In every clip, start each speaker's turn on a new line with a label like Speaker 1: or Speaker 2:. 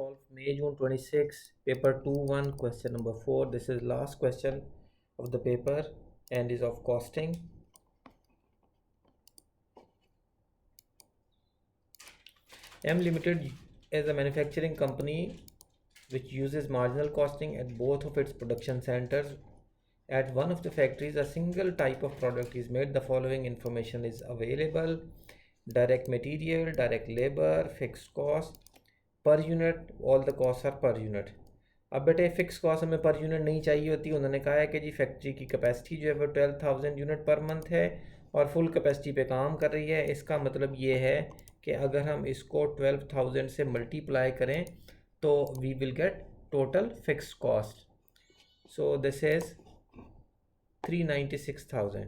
Speaker 1: solve May June 26 paper 2-1 question number 4. This is last question of the paper and is of costing. M Limited is a manufacturing company which uses marginal costing at both of its production centers. At one of the factories, a single type of product is made. The following information is available: direct material, direct labor, fixed cost, per unit, all the cost are per unit. अब बेटे fix cost हमें per unit नहीं चाहिए होती। उन्होंने कहा है कि जी फैक्ट्री की कैपेसिटी जो है वो 12,000 यूनिट पर मंथ है और फुल कैपेसिटी पे काम कर रही है। इसका मतलब ये है कि अगर हम इसको 12,000 से मल्टीप्लाई करें तो we will get total fix cost. So this is 396,000।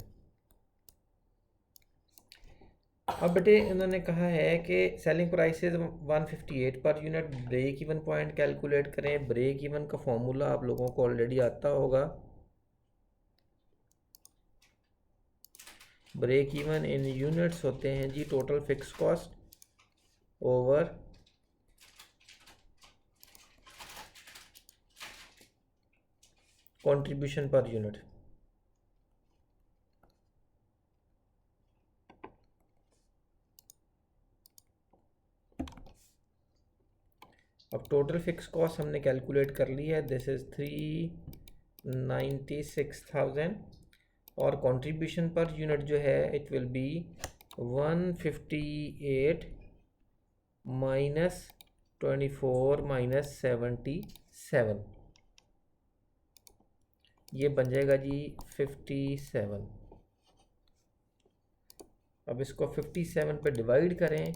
Speaker 1: अब बेटे इन्होंने कहा है कि selling prices 158 per unit. Break even point calculate करें। ब्रेक इवन का फॉर्मूला आप लोगों को ऑलरेडी आता होगा। ब्रेक इवन इन यूनिट्स होते हैं जी total fix cost over contribution per unit. अब टोटल फिक्स कॉस्ट हमने कैलकुलेट कर ली है। दिस इज़ 396,000 और कंट्रीब्यूशन पर यूनिट जो है it will be 158 minus 24 minus 77। ये बन जाएगा जी 57। अब इसको 57 पे डिवाइड करें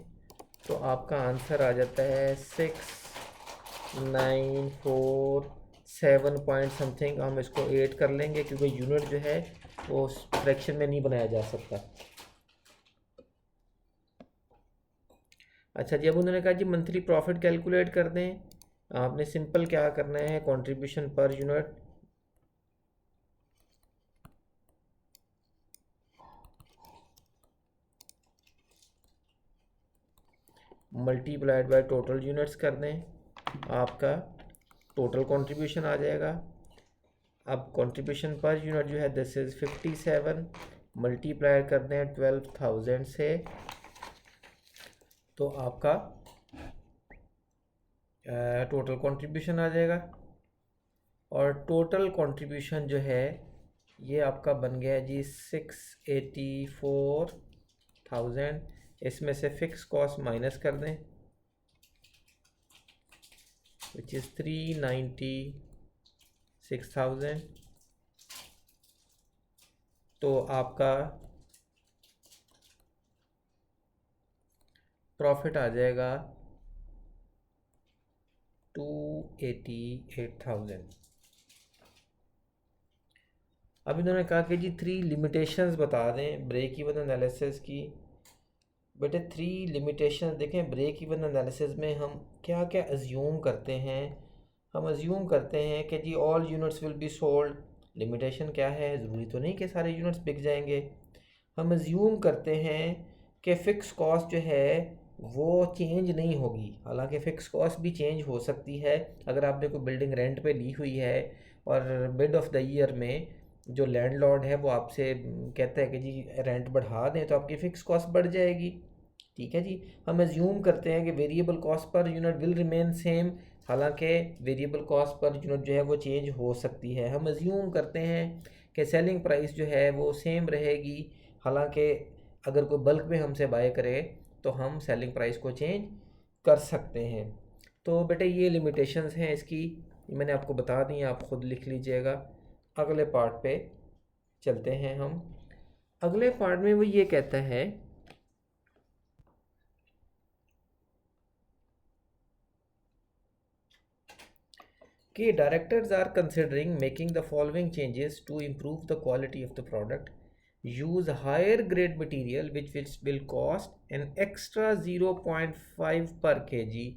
Speaker 1: तो आपका आंसर आ जाता है 6947 पॉइंट समथिंग। हम इसको 8 कर लेंगे क्योंकि यूनिट जो है वो फ्रैक्शन में नहीं बनाया जा सकता। अच्छा जी, अब उन्होंने कहा जी मंथली प्रॉफिट कैलकुलेट कर दें। आपने सिंपल क्या करना है, contribution per unit multiplied by total units कर दें, आपका टोटल कंट्रीब्यूशन आ जाएगा। अब कंट्रीब्यूशन पर यूनिट जो है दिस इज़ 57 मल्टीप्लाई कर दें 12,000 से तो आपका टोटल कंट्रीब्यूशन आ जाएगा। और टोटल कंट्रीब्यूशन जो है ये आपका बन गया जी 684,000। इसमें से फिक्स कॉस्ट माइनस कर दें विच इज़ 396,000 तो आपका प्रॉफिट आ जाएगा 288,000। अब इन्होंने कहा कि जी 3 लिमिटेशंस बता दें ब्रेक इवन एनालिसिस की। बेटे 3 लिमिटेशन देखें। ब्रेक इवन एनालिसिस में हम क्या क्या अज्यूम करते हैं। हम अज्यूम करते हैं कि जी all units will be sold. Limitation क्या है, ज़रूरी तो नहीं कि सारे यूनिट्स बिक जाएंगे। हम अज्यूम करते हैं कि फ़िक्स कॉस्ट जो है वो चेंज नहीं होगी। हालांकि फ़िक्स कॉस्ट भी चेंज हो सकती है। अगर आपने कोई बिल्डिंग रेंट पे ली हुई है और मिड ऑफ द ईयर में जो लैंडलॉर्ड है वो आपसे कहता है कि जी रेंट बढ़ा दें तो आपकी फ़िक्स कॉस्ट बढ़ जाएगी। ठीक है जी। हम एज्यूम करते हैं कि variable cost per unit will remain same. हालांकि वेरिएबल कॉस्ट पर यूनिट जो है वो चेंज हो सकती है। हम एज्यूम करते हैं कि सेलिंग प्राइस जो है वो सेम रहेगी। हालांकि अगर कोई बल्क में हमसे बाय करे तो हम सेलिंग प्राइस को चेंज कर सकते हैं। तो बेटे ये लिमिटेशंस हैं इसकी, मैंने आपको बता दी, आप ख़ुद लिख लीजिएगा। अगले पार्ट पे चलते हैं हम। अगले पार्ट में वो ये कहता है कि directors are considering making the following changes to improve the quality of the product. Use higher grade material which will cost an extra 0.5 per kg।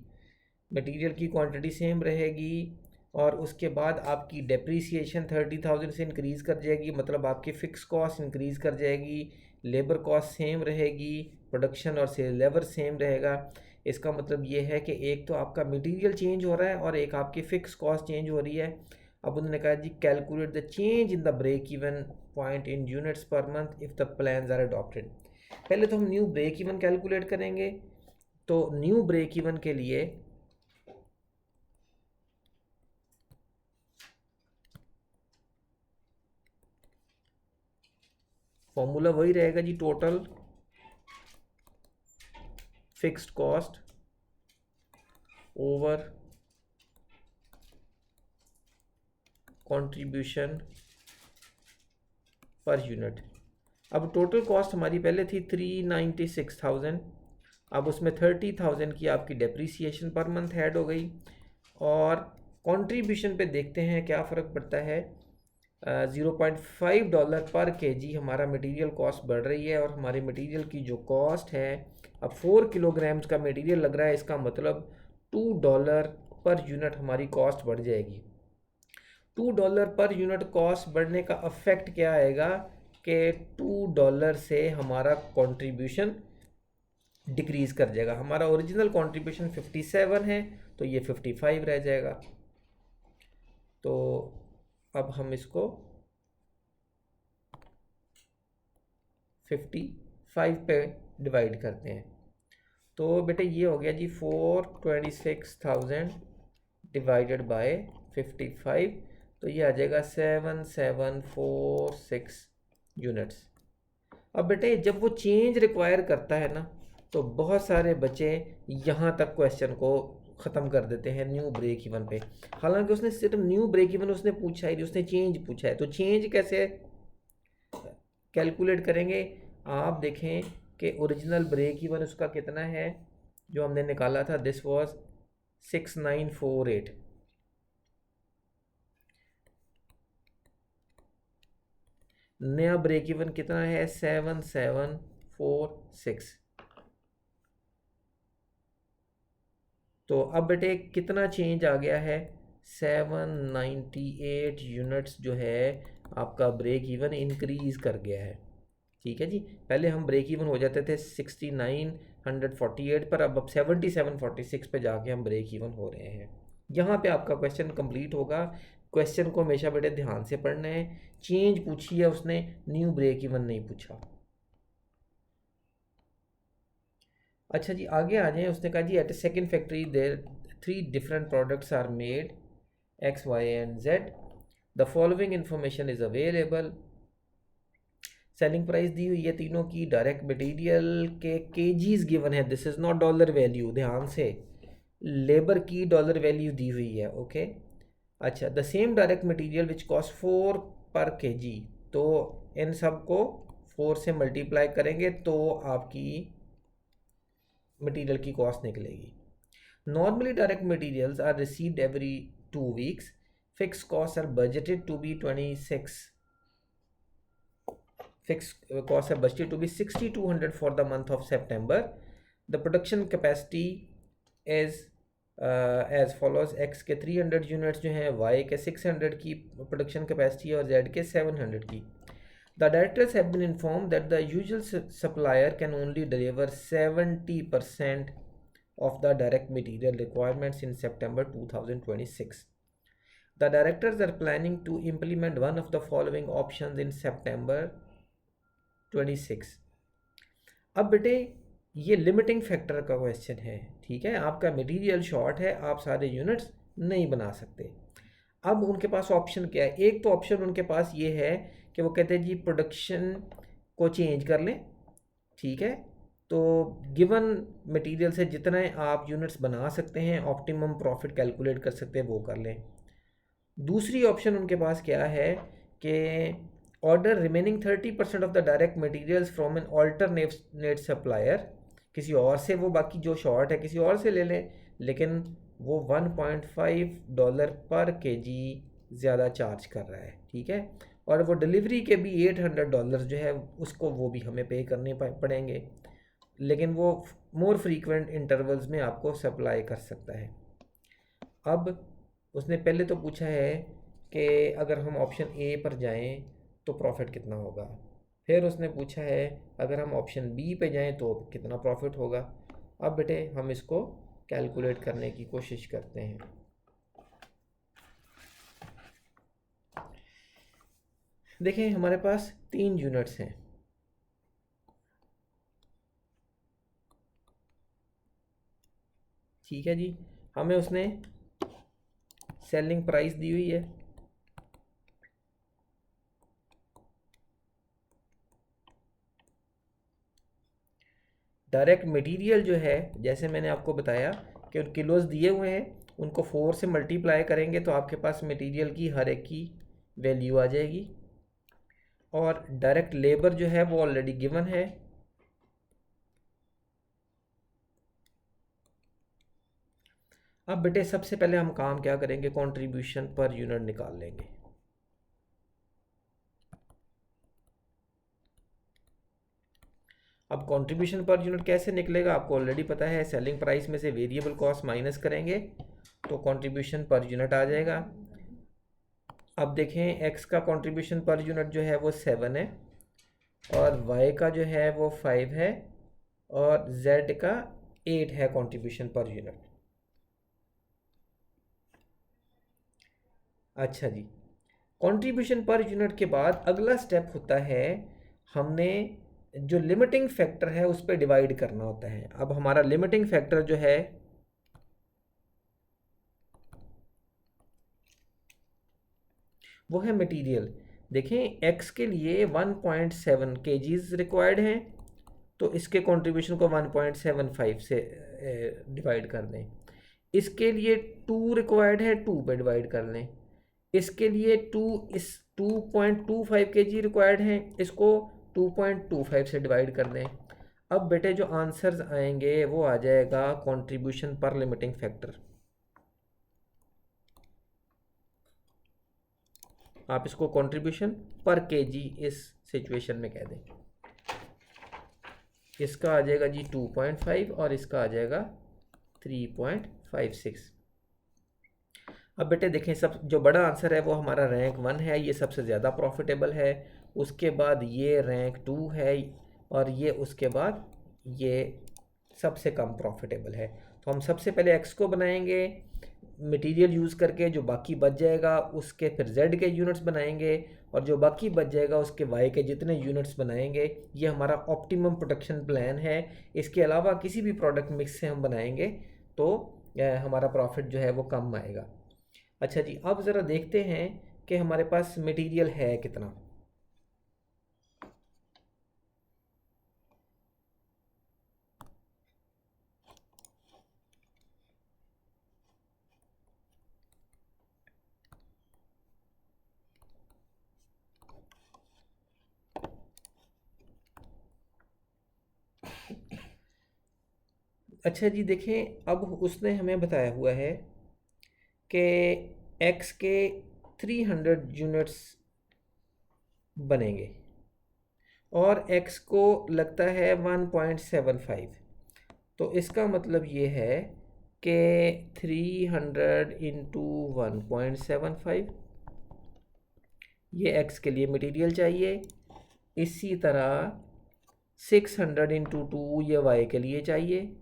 Speaker 1: Material की क्वांटिटी सेम रहेगी और उसके बाद आपकी डेप्रीसिएशन 30,000 से इंक्रीज़ कर जाएगी। मतलब आपकी फ़िक्स कॉस्ट इंक्रीज़ कर जाएगी। लेबर कॉस्ट सेम रहेगी, प्रोडक्शन और सेल लेबर सेम रहेगा। इसका मतलब ये है कि एक तो आपका मटेरियल चेंज हो रहा है और एक आपकी फ़िक्स कॉस्ट चेंज हो रही है। अब उन्होंने कहा जी calculate the change in the break even point in units per month if the plans are adopted. पहले तो हम न्यू ब्रेक इवन कैलकुलेट करेंगे। तो न्यू ब्रेक इवन के लिए फॉर्मूला वही रहेगा जी, total fixed cost over contribution per unit. अब टोटल कॉस्ट हमारी पहले थी 396,000, अब उसमें 30,000 की आपकी डेप्रीसिएशन पर मंथ ऐड हो गई। और कंट्रीब्यूशन पे देखते हैं क्या फ़र्क पड़ता है। $0.5 पर केजी हमारा मटेरियल कॉस्ट बढ़ रही है और हमारे मटेरियल की जो कॉस्ट है, अब 4 किलोग्राम्स का मटेरियल लग रहा है, इसका मतलब $2 पर यूनिट हमारी कॉस्ट बढ़ जाएगी। $2 पर यूनिट कॉस्ट बढ़ने का अफेक्ट क्या आएगा कि $2 से हमारा कंट्रीब्यूशन डिक्रीज़ कर जाएगा। हमारा ओरिजिनल कंट्रीब्यूशन 57 है तो ये 55 रह जाएगा। तो अब हम इसको 55 पे डिवाइड करते हैं। तो बेटे ये हो गया जी 426,000 डिवाइडेड बाय 55, तो ये आ जाएगा 7746 यूनिट्स। अब बेटे जब वो चेंज रिक्वायर करता है ना, तो बहुत सारे बच्चे यहाँ तक क्वेश्चन को ख़त्म कर देते हैं न्यू ब्रेक इवन पे। हालांकि उसने सिर्फ न्यू ब्रेक इवन उसने पूछा ही नहीं, उसने चेंज पूछा है। तो चेंज कैसे कैलकुलेट करेंगे, आप देखें कि ओरिजिनल ब्रेक इवन उसका कितना है जो हमने निकाला था, दिस वाज 6948। नया ब्रेक इवन कितना है 7746। तो अब बेटे कितना चेंज आ गया है, 798 यूनिट्स जो है आपका ब्रेक इवन इंक्रीज कर गया है। ठीक है जी, पहले हम ब्रेक इवन हो जाते थे 6948 पर, अब 7746 पे जाके हम ब्रेक इवन हो रहे हैं। यहाँ पे आपका क्वेश्चन कंप्लीट होगा। क्वेश्चन को हमेशा बेटे ध्यान से पढ़ना है। चेंज पूछी है उसने, न्यू ब्रेक इवन नहीं पूछा। अच्छा जी आगे आ जाएं। उसने कहा जी at a second factory there 3 different products are made X, Y and Z। The following information is available. Selling price दी हुई है तीनों की, डायरेक्ट मटेरियल के केजीज गिवन है, this is not dollar value, ध्यान से। लेबर की डॉलर वैल्यू दी हुई है, ओके। अच्छा, the same direct material which cost 4 पर केजी, तो इन सब को 4 से मल्टीप्लाई करेंगे तो आपकी मटेरियल की कॉस्ट निकलेगी। Normally direct materials are received every 2 weeks. Fixed costs are budgeted to be 26. Fixed costs are budgeted to be 6,200 for the month of September. The production capacity is as follows। X के 300 units जो हैं, Y के 600 की production capacity है और Z के 700 की। The directors have been informed that the usual supplier can only deliver 70% of the direct material requirements in September 2026. The directors are planning to implement one of the following options in September 26। अब बेटे ये limiting factor का question है, ठीक है। आपका material short है, आप सारे यूनिट्स नहीं बना सकते। अब उनके पास ऑप्शन क्या है, एक तो ऑप्शन उनके पास ये है कि वो कहते हैं जी प्रोडक्शन को चेंज कर लें, ठीक है। तो गिवन मटेरियल से जितने आप यूनिट्स बना सकते हैं, ऑप्टिमम प्रॉफिट कैलकुलेट कर सकते हैं, वो कर लें। दूसरी ऑप्शन उनके पास क्या है कि order remaining 30% of the direct materials from an alternate supplier, किसी और से वो बाकी जो शॉर्ट है किसी और से ले लें, लेकिन वो $1.5 पर केजी ज़्यादा चार्ज कर रहा है, ठीक है। और वो डिलीवरी के भी $800 जो है उसको वो भी हमें पे करने पड़ेंगे, लेकिन वो मोर फ्रीक्वेंट इंटरवल्स में आपको सप्लाई कर सकता है। अब उसने पहले तो पूछा है कि अगर हम ऑप्शन ए पर जाएं तो प्रॉफिट कितना होगा, फिर उसने पूछा है अगर हम ऑप्शन बी पे जाएं तो कितना प्रॉफिट होगा। अब बेटे हम इसको कैलकुलेट करने की कोशिश करते हैं। देखें हमारे पास 3 यूनिट्स हैं। ठीक है जी, हमें उसने सेलिंग प्राइस दी हुई है। डायरेक्ट मटेरियल जो है, जैसे मैंने आपको बताया कि किलोज दिए हुए हैं, उनको 4 से मल्टीप्लाई करेंगे तो आपके पास मटेरियल की हर एक की वैल्यू आ जाएगी। और डायरेक्ट लेबर जो है वो ऑलरेडी गिवन है। अब बेटे सबसे पहले हम काम क्या करेंगे, कंट्रीब्यूशन पर यूनिट निकाल लेंगे। अब कंट्रीब्यूशन पर यूनिट कैसे निकलेगा आपको ऑलरेडी पता है, सेलिंग प्राइस में से वेरिएबल कॉस्ट माइनस करेंगे तो कंट्रीब्यूशन पर यूनिट आ जाएगा। अब देखें एक्स का कंट्रीब्यूशन पर यूनिट जो है वो 7 है, और वाई का जो है वो 5 है, और जेड का 8 है कंट्रीब्यूशन पर यूनिट। अच्छा जी, कंट्रीब्यूशन पर यूनिट के बाद अगला स्टेप होता है, हमने जो लिमिटिंग फैक्टर है उस पर डिवाइड करना होता है। अब हमारा लिमिटिंग फैक्टर जो है वो है मटेरियल। देखें एक्स के लिए 1.7 kgs रिक्वायर्ड हैं, तो इसके कंट्रीब्यूशन को 1.75 से डिवाइड कर दें। इसके लिए 2 रिक्वायर्ड है, 2 पे डिवाइड कर लें। इसके लिए 2.25 kg रिक्वायर्ड है, इसको 2.25 से डिवाइड कर दें। अब बेटे जो आंसर्स आएंगे वो आ जाएगा कंट्रीब्यूशन पर लिमिटिंग फैक्टर। आप इसको कंट्रीब्यूशन पर केजी इस सिचुएशन में कह दें। इसका आ जाएगा जी 2.5 और इसका आ जाएगा 3.56। अब बेटे देखें, सब जो बड़ा आंसर है वो हमारा रैंक 1 है, ये सबसे ज़्यादा प्रॉफिटेबल है। उसके बाद ये रैंक 2 है, और ये उसके बाद ये सबसे कम प्रॉफिटेबल है। तो हम सबसे पहले एक्स को बनाएंगे मटेरियल यूज़ करके, जो बाकी बच जाएगा उसके फिर जेड के यूनिट्स बनाएंगे, और जो बाकी बच जाएगा उसके वाई के जितने यूनिट्स बनाएंगे। ये हमारा ऑप्टिमम प्रोडक्शन प्लान है। इसके अलावा किसी भी प्रोडक्ट मिक्स से हम बनाएंगे तो हमारा प्रॉफिट जो है वो कम आएगा। अच्छा जी, अब ज़रा देखते हैं कि हमारे पास मटेरियल है कितना। अच्छा जी, देखें अब उसने हमें बताया हुआ है कि एक्स के 300 यूनिट्स बनेंगे और एक्स को लगता है 1.75। तो इसका मतलब ये है कि 300 इंटू 1.75 ये एक्स के लिए मटेरियल चाहिए। इसी तरह 600 इंटू 2 ये वाई के लिए चाहिए।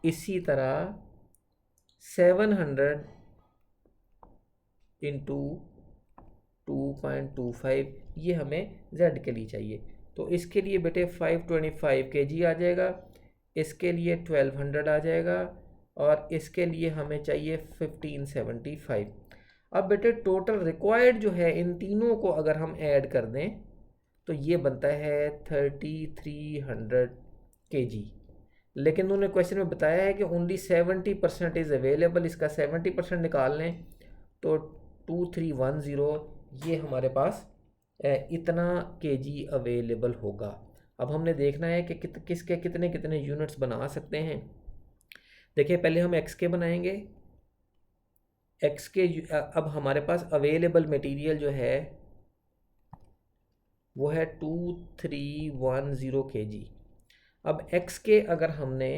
Speaker 1: इसी तरह 700 इंटू 2.25 ये हमें जेड के लिए चाहिए। तो इसके लिए बेटे 525 kg आ जाएगा, इसके लिए 1200 आ जाएगा, और इसके लिए हमें चाहिए 1575। अब बेटे टोटल रिक्वायर्ड जो है इन तीनों को अगर हम ऐड कर दें तो ये बनता है 3300 kg। लेकिन उन्होंने क्वेश्चन में बताया है कि ओनली 70% इज़ अवेलेबल, इसका 70% निकाल लें तो 2310 ये हमारे पास इतना केजी अवेलेबल होगा। अब हमने देखना है कि किसके कितने कितने यूनिट्स बना सकते हैं। देखिए पहले हम एक्स के बनाएंगे। एक्स के अब हमारे पास अवेलेबल मटेरियल जो है वो है 2310 kg। अब एक्स के अगर हमने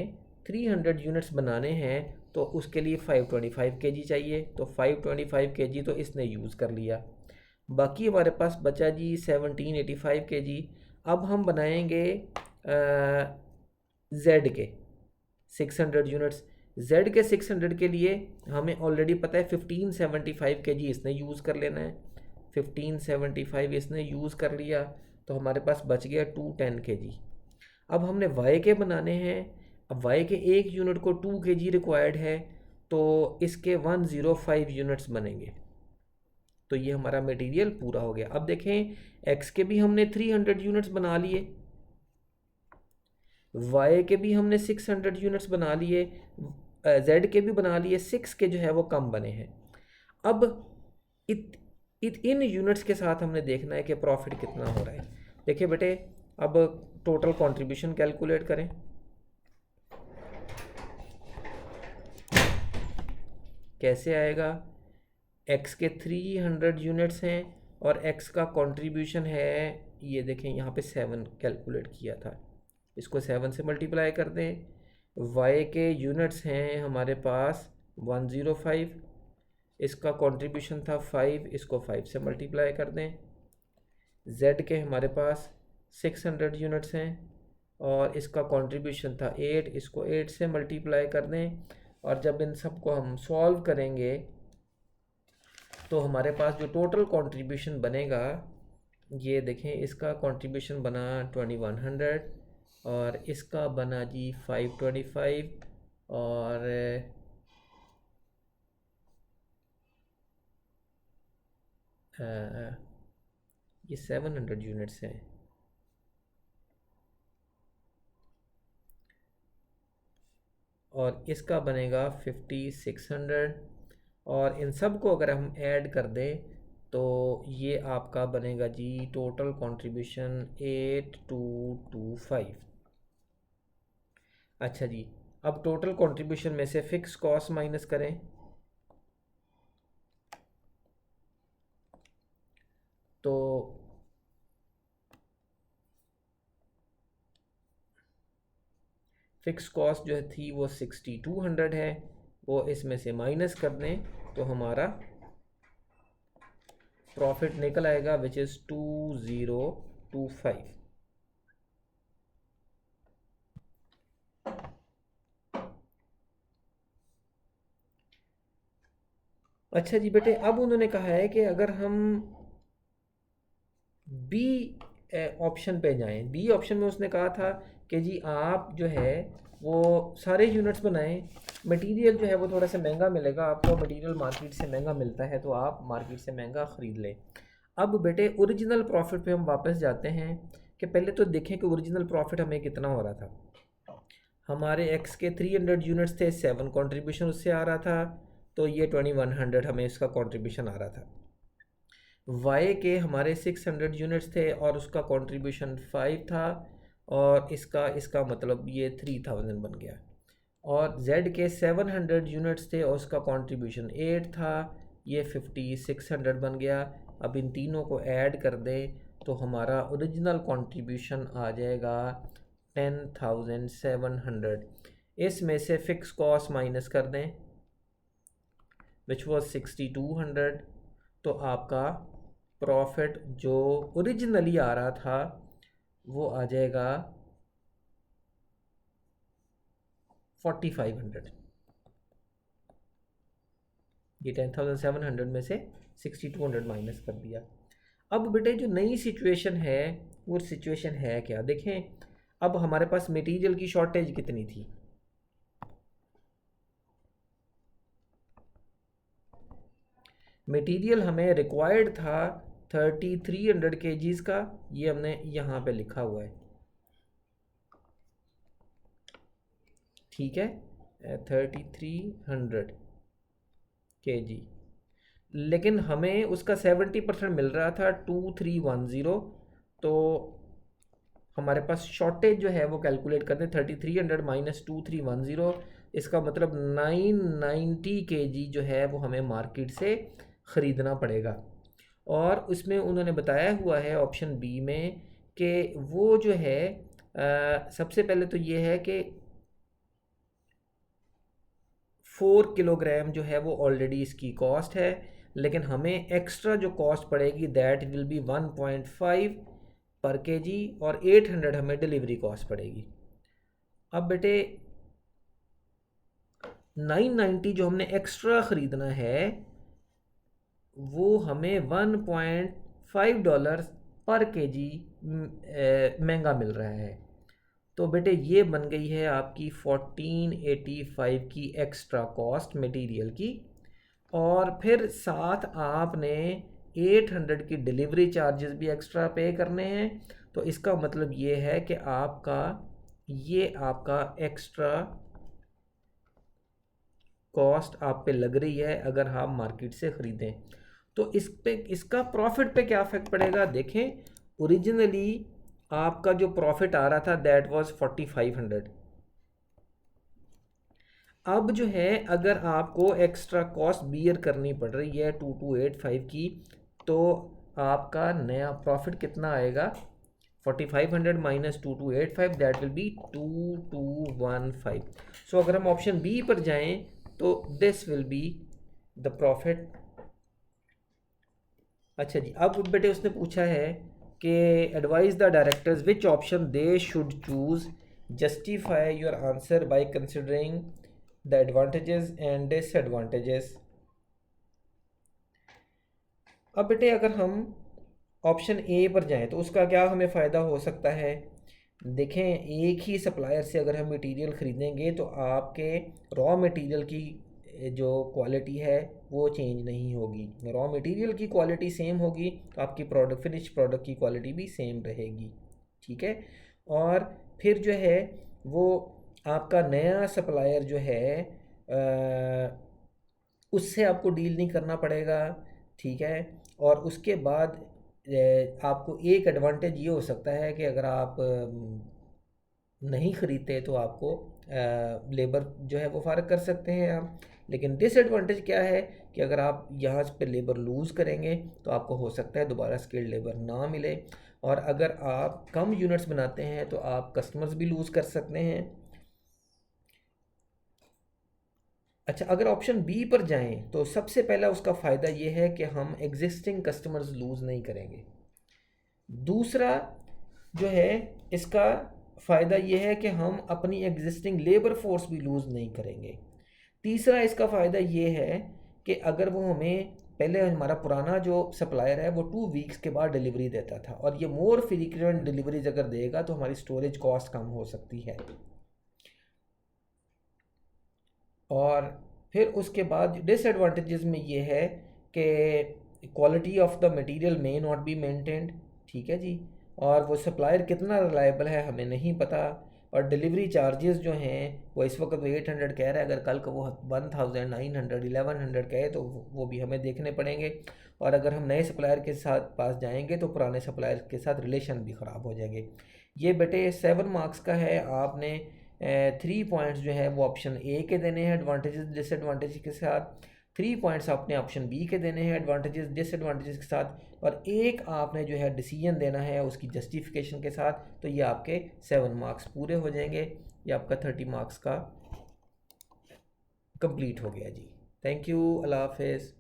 Speaker 1: 300 यूनिट्स बनाने हैं तो उसके लिए 525 kg चाहिए, तो 525 kg तो इसने यूज़ कर लिया। बाकी हमारे पास बचा जी 1785 kg। अब हम बनाएंगे जेड के 600 यूनिट्स, जेड के 600 के लिए हमें ऑलरेडी पता है 1575 kg इसने यूज़ कर लेना है। 1575 इसने यूज़ कर लिया तो हमारे पास बच गया 210 kg। अब हमने वाई के बनाने हैं। अब वाई के एक यूनिट को 2 kg रिक्वायर्ड है तो इसके 105 यूनिट्स बनेंगे। तो ये हमारा मटेरियल पूरा हो गया। अब देखें एक्स के भी हमने 300 यूनिट्स बना लिए, वाई के भी हमने 600 यूनिट्स बना लिए, जेड के भी बना लिए, 6 के जो है वो कम बने हैं। अब इन यूनिट्स के साथ हमने देखना है कि प्रॉफिट कितना हो रहा है। देखिए बेटे, अब टोटल कंट्रीब्यूशन कैलकुलेट करें। कैसे आएगा? एक्स के 300 यूनिट्स हैं और एक्स का कंट्रीब्यूशन है, ये देखें यहाँ पे 7 कैलकुलेट किया था, इसको 7 से मल्टीप्लाई कर दें। वाई के यूनिट्स हैं हमारे पास 105, इसका कंट्रीब्यूशन था 5, इसको 5 से मल्टीप्लाई कर दें। जेड के हमारे पास 600 यूनिट्स हैं और इसका कंट्रीब्यूशन था 8, इसको 8 से मल्टीप्लाई कर दें। और जब इन सब को हम सॉल्व करेंगे तो हमारे पास जो टोटल कंट्रीब्यूशन बनेगा, ये देखें, इसका कंट्रीब्यूशन बना 2100 और इसका बना जी 525 और ये 700 यूनिट्स हैं। और इसका बनेगा 5600 और इन सब को अगर हम ऐड कर दें तो ये आपका बनेगा जी टोटल कंट्रीब्यूशन 8225। अच्छा जी, अब टोटल कंट्रीब्यूशन में से फिक्स कॉस्ट माइनस करें तो फिक्स कॉस्ट जो थी वो 6200 है, वो इसमें से माइनस कर दें तो हमारा प्रॉफिट निकल आएगा विच इज़ 2025। अच्छा जी बेटे, अब उन्होंने कहा है कि अगर हम बी ऑप्शन पे जाएं, बी ऑप्शन में उसने कहा था कि जी आप जो है वो सारे यूनिट्स बनाएं, मटेरियल जो है वो थोड़ा सा महंगा मिलेगा आपको, मटेरियल मार्केट से महंगा मिलता है तो आप मार्केट से महंगा ख़रीद लें। अब बेटे ओरिजिनल प्रॉफिट पे हम वापस जाते हैं कि पहले तो देखें कि ओरिजिनल प्रॉफिट हमें कितना हो रहा था। हमारे एक्स के 300 यूनिट्स थे, 7 कंट्रीब्यूशन उससे आ रहा था तो ये 2100 हमें इसका कंट्रीब्यूशन आ रहा था। वाई के हमारे 600 यूनिट्स थे और उसका कंट्रीब्यूशन 5 था और इसका मतलब ये 3000 बन गया। और जेड के 700 यूनिट्स थे और उसका कंट्रीब्यूशन 8 था, ये 5600 बन गया। अब इन तीनों को ऐड कर दें तो हमारा ओरिजिनल कंट्रीब्यूशन आ जाएगा 10700। इसमें से फिक्स कॉस्ट माइनस कर दें विच वॉज 6200 तो आपका प्रॉफिट जो ओरिजिनली आ रहा था वो आ जाएगा 4500। ये 10700 में से 6200 माइनस कर दिया। अब बेटे जो नई सिचुएशन है वो सिचुएशन है क्या, देखें। अब हमारे पास मटेरियल की शॉर्टेज कितनी थी, मटेरियल हमें रिक्वायर्ड था 3300 kgs का, ये हमने यहाँ पे लिखा हुआ है, ठीक है, 3300 kg, लेकिन हमें उसका 70% मिल रहा था 2310। तो हमारे पास शॉर्टेज जो है वो कैलकुलेट करते हैं 3300 माइनस 2310, इसका मतलब 990 kg जो है वो हमें मार्केट से ख़रीदना पड़ेगा। और उसमें उन्होंने बताया हुआ है ऑप्शन बी में कि वो जो है सबसे पहले तो ये है कि 4 किलोग्राम जो है वो ऑलरेडी इसकी कॉस्ट है, लेकिन हमें एक्स्ट्रा जो कॉस्ट पड़ेगी दैट विल बी 1.5 पर केजी और 800 हमें डिलीवरी कॉस्ट पड़ेगी। अब बेटे 990 जो हमने एक्स्ट्रा ख़रीदना है वो हमें $1.5 पर केजी महंगा मिल रहा है। तो बेटे ये बन गई है आपकी 1485 की एक्स्ट्रा कॉस्ट मटेरियल की, और फिर साथ आपने 800 की डिलीवरी चार्जेस भी एक्स्ट्रा पे करने हैं। तो इसका मतलब ये है कि आपका एक्स्ट्रा कॉस्ट आप पे लग रही है अगर आप मार्केट से ख़रीदें। तो इसका प्रॉफिट पे क्या इफेक्ट पड़ेगा देखें। ओरिजिनली आपका जो प्रॉफिट आ रहा था दैट वाज 4500। अब जो है अगर आपको एक्स्ट्रा कॉस्ट बियर करनी पड़ रही है 2285 की, तो आपका नया प्रॉफिट कितना आएगा? 4500 माइनस 2285 दैट विल बी 2215। सो अगर हम ऑप्शन बी पर जाएं तो this will be the profit. अच्छा जी, अब बेटे उसने पूछा है कि advise the directors which option they should choose, justify your answer by considering the advantages and disadvantages. अब बेटे अगर हम ऑप्शन ए पर जाएं तो उसका क्या हमें फ़ायदा हो सकता है? देखें, एक ही सप्लायर से अगर हम मटेरियल ख़रीदेंगे तो आपके रॉ मटेरियल की जो क्वालिटी है वो चेंज नहीं होगी। रॉ मटेरियल की क्वालिटी सेम होगी तो आपकी प्रोडक्ट फिनिश प्रोडक्ट की क्वालिटी भी सेम रहेगी। ठीक है। और फिर जो है वो आपका नया सप्लायर जो है उससे आपको डील नहीं करना पड़ेगा। ठीक है। और उसके बाद आपको एक एडवांटेज ये हो सकता है कि अगर आप नहीं ख़रीदते तो आपको लेबर जो है वो फ़ारग कर सकते हैं आप। लेकिन डिसएडवांटेज क्या है कि अगर आप यहाँ पे लेबर लूज़ करेंगे तो आपको हो सकता है दोबारा स्किल्ड लेबर ना मिले, और अगर आप कम यूनिट्स बनाते हैं तो आप कस्टमर्स भी लूज़ कर सकते हैं। अच्छा, अगर ऑप्शन बी पर जाएं तो सबसे पहला उसका फ़ायदा ये है कि हम एग्जिस्टिंग कस्टमर्स लूज़ नहीं करेंगे। दूसरा जो है इसका फ़ायदा ये है कि हम अपनी एग्जिस्टिंग लेबर फोर्स भी लूज़ नहीं करेंगे। तीसरा इसका फ़ायदा ये है कि अगर वो हमें पहले हमारा पुराना जो सप्लायर है वो 2 वीक्स के बाद डिलीवरी देता था, और ये मोर फ्रीक्वेंट डिलीवरीज अगर देगा तो हमारी स्टोरेज कॉस्ट कम हो सकती है। और फिर उसके बाद डिसएडवांटेजेस में ये है कि quality of the material may not be maintained. ठीक है जी। और वो सप्लायर कितना रिलायबल है हमें नहीं पता। और डिलीवरी चार्जेस जो हैं वो इस वक्त वो 800 कह रहा है, अगर कल को वो 1900 1100 कहे तो वो भी हमें देखने पड़ेंगे। और अगर हम नए सप्लायर के साथ पास जाएंगे तो पुराने सप्लायर के साथ रिलेशन भी ख़राब हो जाएंगे। ये बेटे 7 मार्क्स का है। आपने 3 पॉइंट्स जो है वो ऑप्शन ए के देने हैं एडवांटेजेस डिसएडवांटेज के साथ, 3 पॉइंट्स आपने ऑप्शन बी के देने हैं एडवांटेजेस डिसएडवांटेजेस के साथ, और एक आपने जो है डिसीजन देना है उसकी जस्टिफिकेशन के साथ। तो ये आपके 7 मार्क्स पूरे हो जाएंगे। ये आपका 30 मार्क्स का कंप्लीट हो गया जी। थैंक यू, अल्लाह हाफिज़।